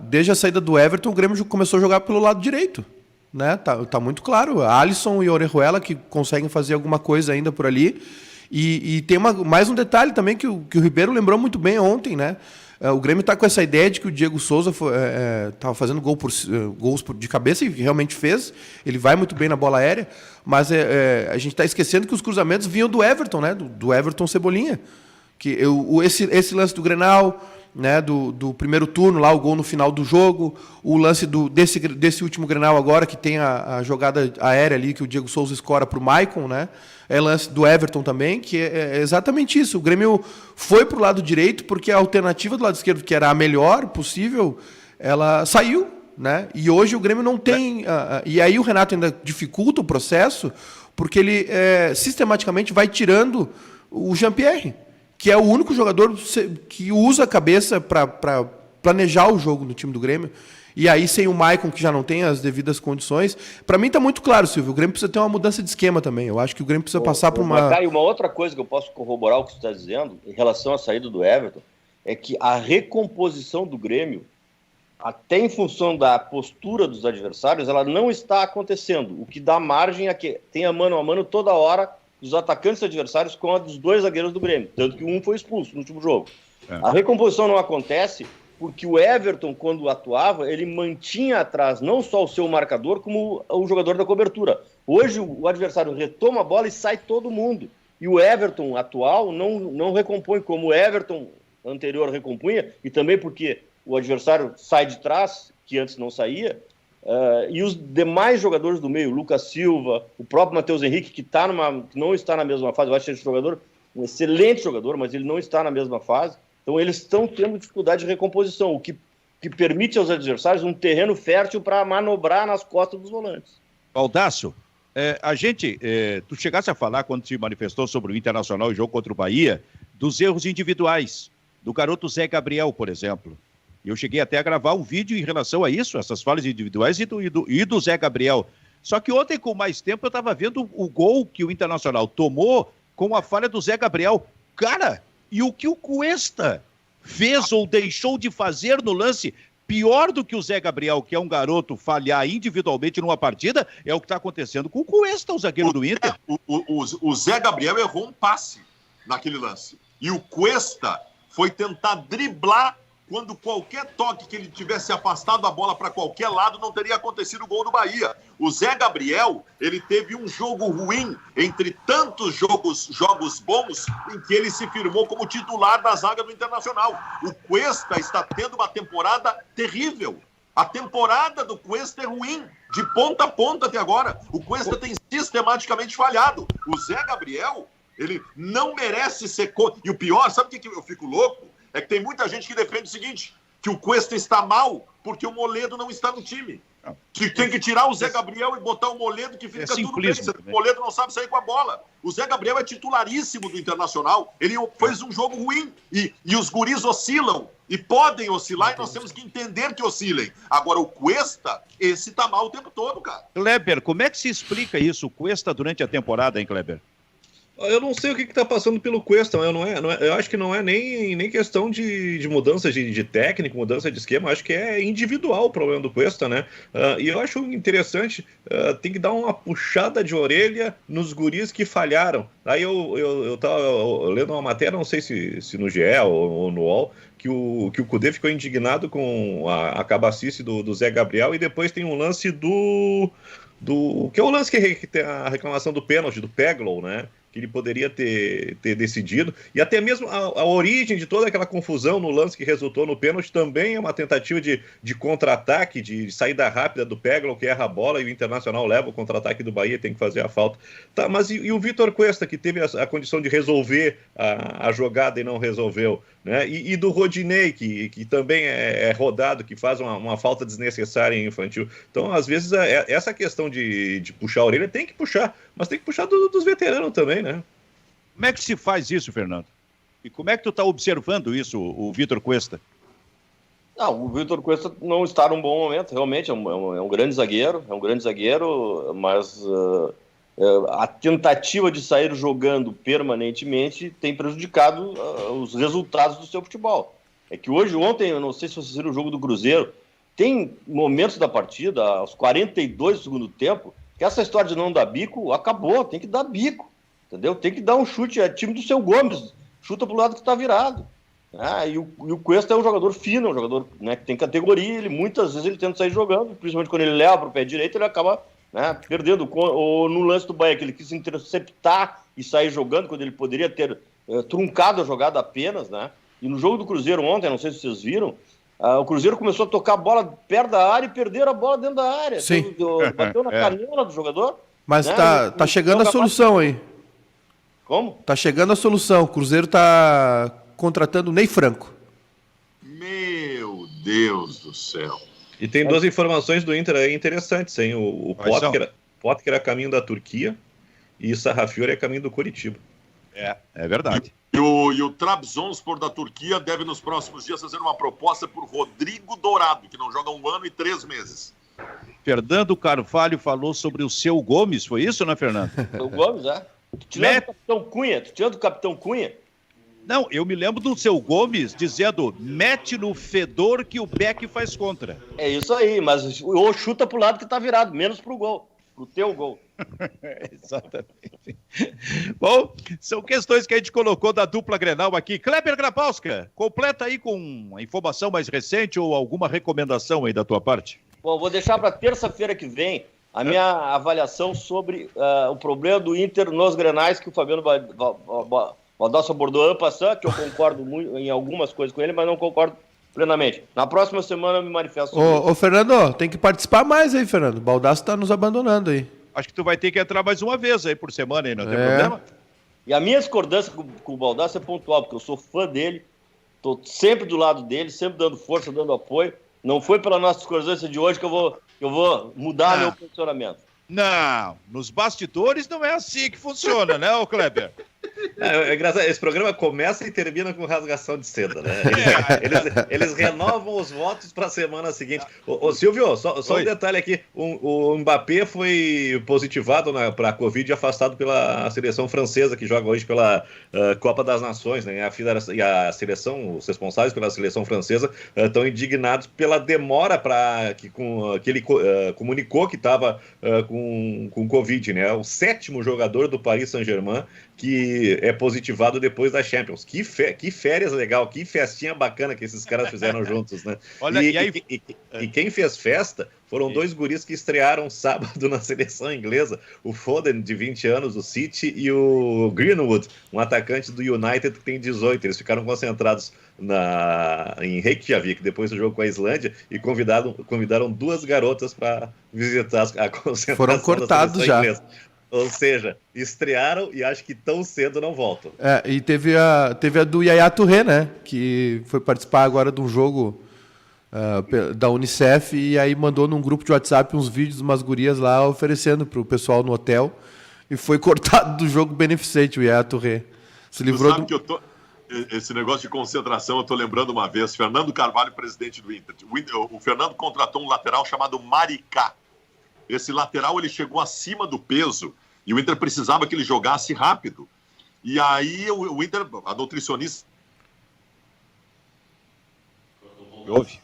desde a saída do Everton, o Grêmio começou a jogar pelo lado direito. Né? Tá muito claro. Alisson e Orejuela que conseguem fazer alguma coisa ainda por ali. E tem mais um detalhe também que o Ribeiro lembrou muito bem ontem, né? O Grêmio está com essa ideia de que o Diego Souza estava fazendo gols de cabeça e realmente fez. Ele vai muito bem na bola aérea, mas a gente está esquecendo que os cruzamentos vinham do Everton, né? Do Everton Cebolinha. Que esse lance do Grenal, né? Do primeiro turno, lá o gol no final do jogo, o lance desse último Grenal agora, que tem a jogada aérea ali que o Diego Souza escora para o Maicon, né? É lance do Everton também, que é exatamente isso. O Grêmio foi para o lado direito porque a alternativa do lado esquerdo, que era a melhor possível, ela saiu, né? E hoje o Grêmio não tem... e aí o Renato ainda dificulta o processo porque ele sistematicamente vai tirando o Jean-Pierre, que é o único jogador que usa a cabeça para planejar o jogo no time do Grêmio. E aí, sem o Maicon, que já não tem as devidas condições, para mim está muito claro, Silvio, o Grêmio precisa ter uma mudança de esquema também. Eu acho que o Grêmio precisa passar por uma... E uma outra coisa que eu posso corroborar o que você está dizendo, em relação à saída do Everton, é que a recomposição do Grêmio, até em função da postura dos adversários, ela não está acontecendo, o que dá margem a que tenha mano a mano toda hora dos atacantes adversários com a dos 2 zagueiros do Grêmio, tanto que um foi expulso no último jogo. A recomposição não acontece porque o Everton, quando atuava, ele mantinha atrás não só o seu marcador, como o jogador da cobertura. Hoje o adversário retoma a bola e sai todo mundo. E o Everton atual não recompõe como o Everton anterior recompunha, e também porque o adversário sai de trás, que antes não saía, e os demais jogadores do meio, Lucas Silva, o próprio Matheus Henrique, que não está na mesma fase, eu acho esse jogador um excelente jogador, mas ele não está na mesma fase. Então eles estão tendo dificuldade de recomposição, o que permite aos adversários um terreno fértil para manobrar nas costas dos volantes. Baldasso, tu chegasse a falar, quando se manifestou sobre o Internacional e o jogo contra o Bahia, dos erros individuais, do garoto Zé Gabriel, por exemplo. Eu cheguei até a gravar um vídeo em relação a isso, essas falhas individuais e do Zé Gabriel. Só que ontem, com mais tempo, eu estava vendo o gol que o Internacional tomou com a falha do Zé Gabriel. Cara, e o que o Cuesta fez ou deixou de fazer no lance, pior do que o Zé Gabriel, que é um garoto, falhar individualmente numa partida, é o que está acontecendo com o Cuesta, o zagueiro do Inter. O Zé Gabriel errou um passe naquele lance. E o Cuesta foi tentar driblar quando qualquer toque que ele tivesse afastado a bola para qualquer lado, não teria acontecido o gol do Bahia. O Zé Gabriel, ele teve um jogo ruim entre tantos jogos bons em que ele se firmou como titular da zaga do Internacional. O Cuesta está tendo uma temporada terrível. A temporada do Cuesta é ruim, de ponta a ponta até agora. O Cuesta tem sistematicamente falhado. O Zé Gabriel, ele não merece ser... E o pior, sabe o que eu fico louco? É que tem muita gente que defende o seguinte, que o Cuesta está mal porque o Moledo não está no time. Que tem que tirar o Zé Gabriel e botar o Moledo, que fica tudo bem. O Moledo não sabe sair com a bola. O Zé Gabriel é titularíssimo do Internacional. Ele fez um jogo ruim. E os guris oscilam. E podem oscilar, e nós temos que entender que oscilem. Agora, o Cuesta, esse tá mal o tempo todo, cara. Kleber, como é que se explica isso, o Cuesta, durante a temporada, hein, Kleber? Eu não sei o que está passando pelo Cuesta, eu acho que não é nem questão de mudança de técnico, mudança de esquema, acho que é individual o problema do Cuesta, né? E eu acho interessante, tem que dar uma puxada de orelha nos guris que falharam. Aí eu tava lendo uma matéria, não sei se no GE ou no UOL, que o Cudê ficou indignado com a cabacice do Zé Gabriel, e depois tem um lance que é o lance que tem a reclamação do pênalti, do Peglow, né? Que ele poderia ter decidido, e até mesmo a origem de toda aquela confusão no lance que resultou no pênalti também é uma tentativa de contra-ataque, de saída rápida do Peglow, que erra a bola, e o Internacional leva o contra-ataque do Bahia, tem que fazer a falta. Tá, mas e o Vitor Cuesta, que teve a condição de resolver a jogada e não resolveu, né? E do Rodinei, que também é rodado, que faz uma falta desnecessária em infantil. Então, às vezes, essa questão de puxar a orelha tem que puxar, mas tem que puxar dos veteranos também, né? Como é que se faz isso, Fernando? E como é que tu está observando isso, o Vitor Cuesta? Não, o Vitor Cuesta não está num bom momento, realmente é um grande zagueiro, mas a tentativa de sair jogando permanentemente tem prejudicado os resultados do seu futebol. É que ontem, eu não sei se vocês viram o jogo do Cruzeiro, tem momentos da partida, aos 42 do segundo tempo, que essa história de não dar bico acabou, tem que dar bico, entendeu? Tem que dar um chute, é time do seu Gomes, chuta pro lado que está virado. E o Cuesta é um jogador fino, um jogador, né, que tem categoria, muitas vezes ele tenta sair jogando, principalmente quando ele leva para o pé direito, ele acaba, né, perdendo. Ou no lance do Bahia, que ele quis interceptar e sair jogando, quando ele poderia ter truncado a jogada apenas, né? E no jogo do Cruzeiro ontem, não sei se vocês viram, o Cruzeiro começou a tocar a bola perto da área e perderam a bola dentro da área. Sim. Bateu na canela do jogador. Mas né? tá chegando a solução aí. Como? Tá chegando a solução. O Cruzeiro tá contratando o Ney Franco. Meu Deus do céu. E tem duas informações do Inter aí interessantes, hein? O Potker é a caminho da Turquia e Sarrafiore é a caminho do Coritiba. É verdade. E o Trabzonspor da Turquia deve nos próximos dias fazer uma proposta por Rodrigo Dourado, que não joga 1 ano e 3 meses. Fernando Carvalho falou sobre o Seu Gomes, foi isso, né, Fernando? O Gomes, tirando o Capitão Cunha. Não, eu me lembro do Seu Gomes dizendo, mete no fedor que o Beck faz contra. É isso aí, mas ou chuta pro lado que tá virado, menos pro gol, pro teu gol. Exatamente. Bom, são questões que a gente colocou da dupla Grenal aqui. Kleber Grabowska, completa aí com a informação mais recente ou alguma recomendação aí da tua parte? Bom, vou deixar para terça-feira que vem a minha avaliação sobre o problema do Inter nos Grenais, que o Fabiano Baldassi abordou ano passado, que eu concordo muito em algumas coisas com ele, mas não concordo plenamente. Na próxima semana eu me manifesto sobre isso. Ô, Fernando, tem que participar mais aí, Fernando. O Baldassi tá nos abandonando aí. Acho que tu vai ter que entrar mais uma vez aí por semana aí, não tem problema? E a minha discordância com o Baldassi é pontual, porque eu sou fã dele, tô sempre do lado dele, sempre dando força, dando apoio. Não foi pela nossa discordância de hoje que eu vou mudar meu posicionamento. Não, nos bastidores não é assim que funciona, né, ô Kleber? É engraçado, esse programa começa e termina com rasgação de seda, né? Eles renovam os votos para a semana seguinte. Ô Silvio, só um detalhe aqui: o Mbappé foi positivado para a Covid e afastado pela seleção francesa, que joga hoje pela Copa das Nações, né? E a seleção, os responsáveis pela seleção francesa estão indignados pela demora que ele comunicou que estava com Covid, né? O 7º jogador do Paris Saint-Germain que é positivado depois da Champions. Que férias legal, que festinha bacana que esses caras fizeram juntos, né? Olha, e quem fez festa foram 2 guris que estrearam sábado na seleção inglesa, o Foden, de 20 anos, do City, e o Greenwood, um atacante do United que tem 18. Eles ficaram concentrados em Reykjavik, depois do jogo com a Islândia, e convidaram 2 garotas para visitar a concentração. Foram cortados já. Inglesa. Ou seja, estrearam e acho que tão cedo não voltam. E teve a do Yaya Touré, né? Que foi participar agora de um jogo da Unicef e aí mandou num grupo de WhatsApp uns vídeos de umas gurias lá oferecendo pro pessoal no hotel e foi cortado do jogo beneficente o Yaya Touré. Se livrou que esse negócio de concentração, eu tô lembrando uma vez, Fernando Carvalho, presidente do Inter. O Fernando contratou um lateral chamado Maricá. Esse lateral ele chegou acima do peso e o Inter precisava que ele jogasse rápido. E aí o Inter, a nutricionista... Ouve.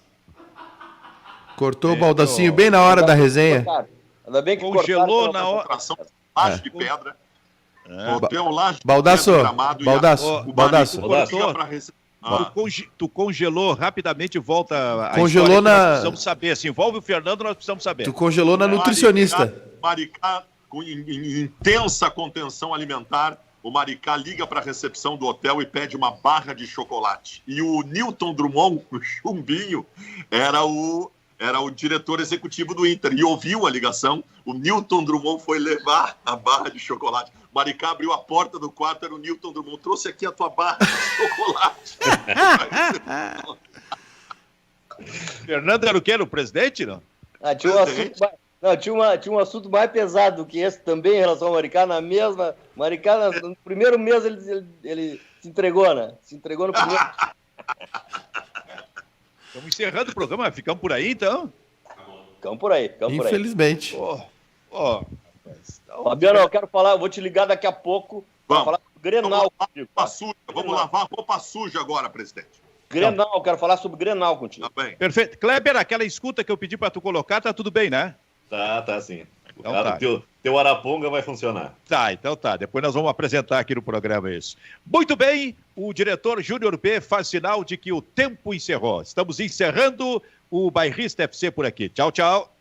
Cortou o Baldacinho bem na hora da resenha. Ainda bem que congelou na hora. Laje de pedra. Hotel laje de Baldasso, pedra gramado. Baldasso. Tu congelou rapidamente e volta a Congelou história que na... nós precisamos saber. Se envolve o Fernando, nós precisamos saber. Tu congelou na nutricionista. Maricá, em intensa contenção alimentar, o Maricá liga para a recepção do hotel e pede uma barra de chocolate. E o Newton Drummond, o Chumbinho, era o diretor executivo do Inter. E ouviu a ligação, o Newton Drummond foi levar a barra de chocolate. Maricá abriu a porta do quarto, era o Newton Drummond. Trouxe aqui a tua barra de chocolate. Fernando era o quê? Era o presidente, não? Tinha um assunto mais pesado do que esse também em relação ao Maricá. Maricá, no primeiro mês ele se entregou, né? Se entregou no primeiro. Estamos encerrando o programa, ficamos por aí, então? Ficamos por aí. Infelizmente. Fabiano, eu quero falar, eu vou te ligar daqui a pouco para falar sobre Grenal. Vamos lavar roupa suja agora, presidente. Grenal, eu quero falar sobre Grenal contigo. Tá bem. Perfeito. Kleber, aquela escuta que eu pedi para tu colocar, tá tudo bem, né? Tá sim. Então Cara, teu Araponga vai funcionar. Então tá. Depois nós vamos apresentar aqui no programa isso. Muito bem, o diretor Júnior B faz sinal de que o tempo encerrou. Estamos encerrando o Bairrista FC por aqui. Tchau, tchau.